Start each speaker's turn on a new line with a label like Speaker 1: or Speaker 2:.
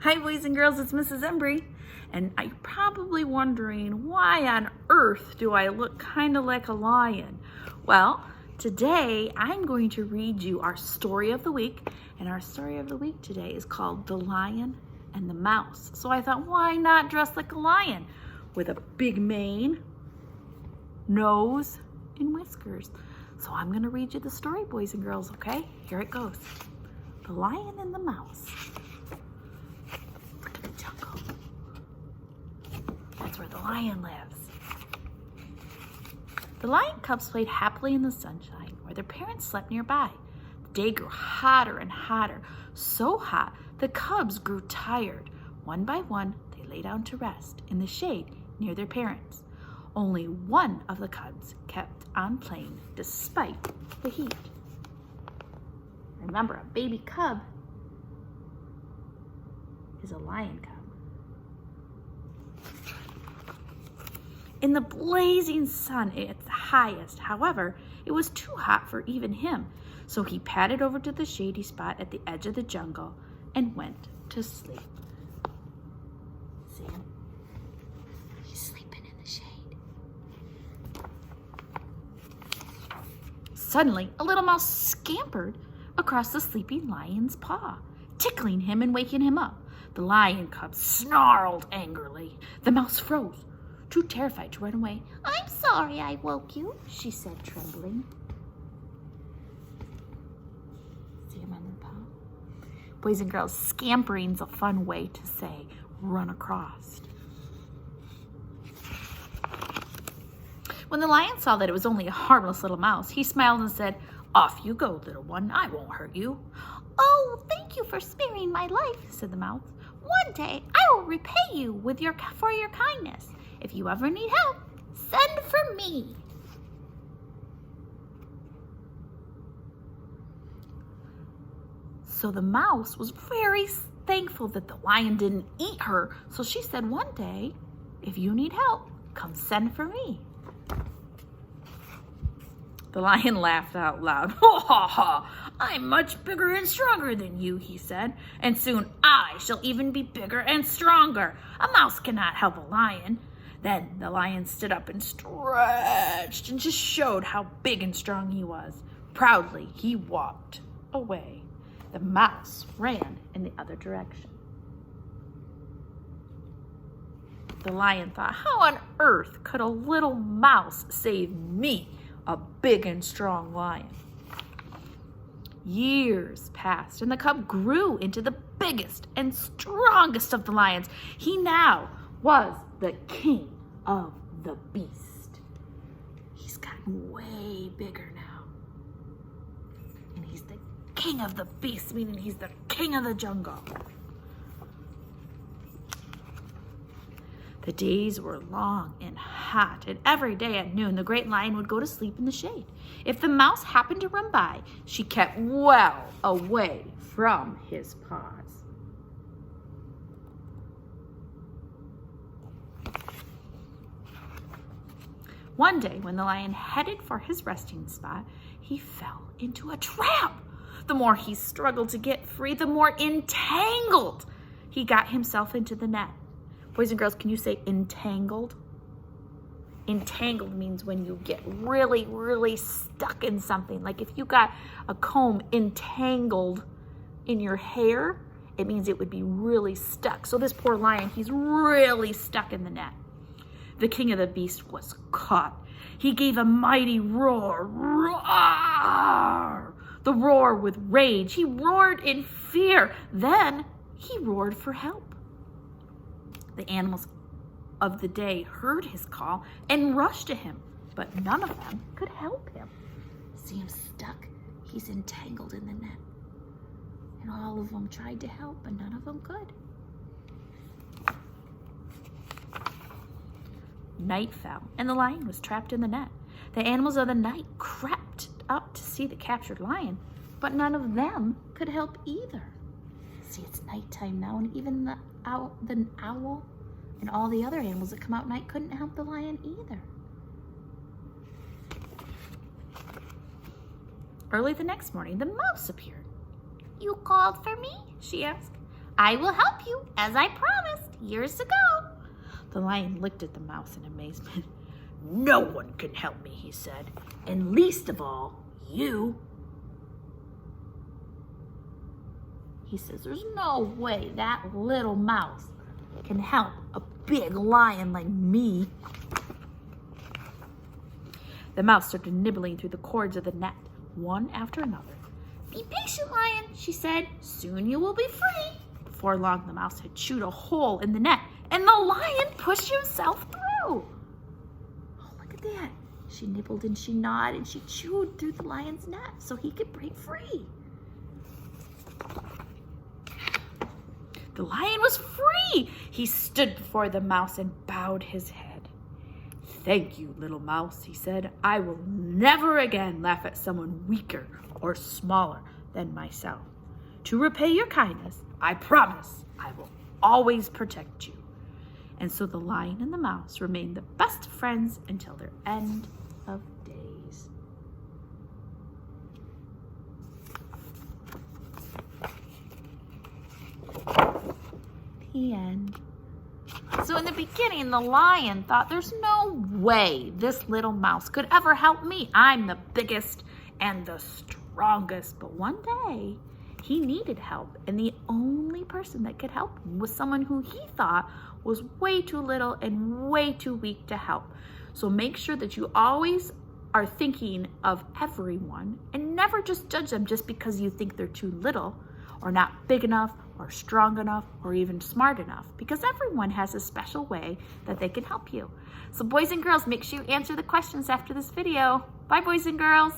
Speaker 1: Hi boys and girls, it's Mrs. Embry, and you're probably wondering why on earth do I look kind of like a lion? Well, today I'm going to read you our story of the week, and our story of the week today is called The Lion and the Mouse. So I thought, why not dress like a lion with a big mane, nose, and whiskers? So I'm going to read you the story, boys and girls, okay? Here it goes. The Lion and the Mouse. That's where the lion lives. The lion cubs played happily in the sunshine where their parents slept nearby. The day grew hotter and hotter, so hot the cubs grew tired. One by one, they lay down to rest in the shade near their parents. Only one of the cubs kept on playing despite the heat. Remember, a baby cub is a lion cub. In the blazing sun at its highest, however, it was too hot for even him, so he padded over to the shady spot at the edge of the jungle and went to sleep. See him? He's sleeping in the shade. Suddenly, a little mouse scampered across the sleeping lion's paw, tickling him and waking him up. The lion cub snarled angrily. The mouse froze, too terrified to run away. "I'm sorry I woke you," she said, trembling. See him on the paw? Boys and girls, scampering's a fun way to say run across. When the lion saw that it was only a harmless little mouse, he smiled and said, "Off you go, little one. I won't hurt you." "Oh, thank you for sparing my life," said the mouse. "One day I will repay you for your kindness. If you ever need help, send for me." So the mouse was very thankful that the lion didn't eat her. So she said, "One day, if you need help, come send for me." The lion laughed out loud. "Ha ha ha! I'm much bigger and stronger than you," he said, "and soon I shall even be bigger and stronger. A mouse cannot help a lion." Then the lion stood up and stretched and just showed how big and strong he was. Proudly, he walked away. The mouse ran in the other direction. The lion thought, how on earth could a little mouse save me, a big and strong lion? Years passed, and the cub grew into the biggest and strongest of the lions. He now was the king of the beast. He's gotten way bigger now. And he's the king of the beast, meaning he's the king of the jungle. The days were long and hot, and every day at noon, the great lion would go to sleep in the shade. If the mouse happened to run by, she kept well away from his paws. One day, when the lion headed for his resting spot, he fell into a trap. The more he struggled to get free, the more entangled he got himself into the net. Boys and girls, can you say entangled? Entangled means when you get really, really stuck in something. Like if you got a comb entangled in your hair, it means it would be really stuck. So this poor lion, he's really stuck in the net. The king of the beast was caught. He gave a mighty roar. Roar! The roar with rage. He roared in fear. Then he roared for help. The animals of the day heard his call and rushed to him, but none of them could help him. See him stuck? He's entangled in the net. And all of them tried to help, but none of them could. Night fell, and the lion was trapped in the net. The animals of the night crept up to see the captured lion, but none of them could help either. See, it's nighttime now, and even the owl and all the other animals that come out at night couldn't help the lion either. Early the next morning, the mouse appeared. "You called for me?" she asked. I will help you, as I promised years ago. The lion looked at the mouse in amazement. No one can help me, he said, and least of all, you. He says, there's no way that little mouse can help a big lion like me. The mouse started nibbling through the cords of the net, one after another. Be patient, lion, she said. Soon you will be free. Before long, the mouse had chewed a hole in the net, and the lion pushed himself through. Oh, look at that. She nibbled and she gnawed and she chewed through the lion's net so he could break free. The lion was free. He stood before the mouse and bowed his head. Thank you, little mouse, he said. I will never again laugh at someone weaker or smaller than myself. To repay your kindness, I promise I will always protect you. And so the lion and the mouse remained the best friends until their end of days. The end. So in the beginning, the lion thought, there's no way this little mouse could ever help me. I'm the biggest and the strongest. But one day, he needed help. And the only person that could help him was someone who he thought was way too little and way too weak to help. So make sure that you always are thinking of everyone and never just judge them just because you think they're too little or not big enough or strong enough or even smart enough, because everyone has a special way that they can help you. So boys and girls, make sure you answer the questions after this video. Bye, boys and girls.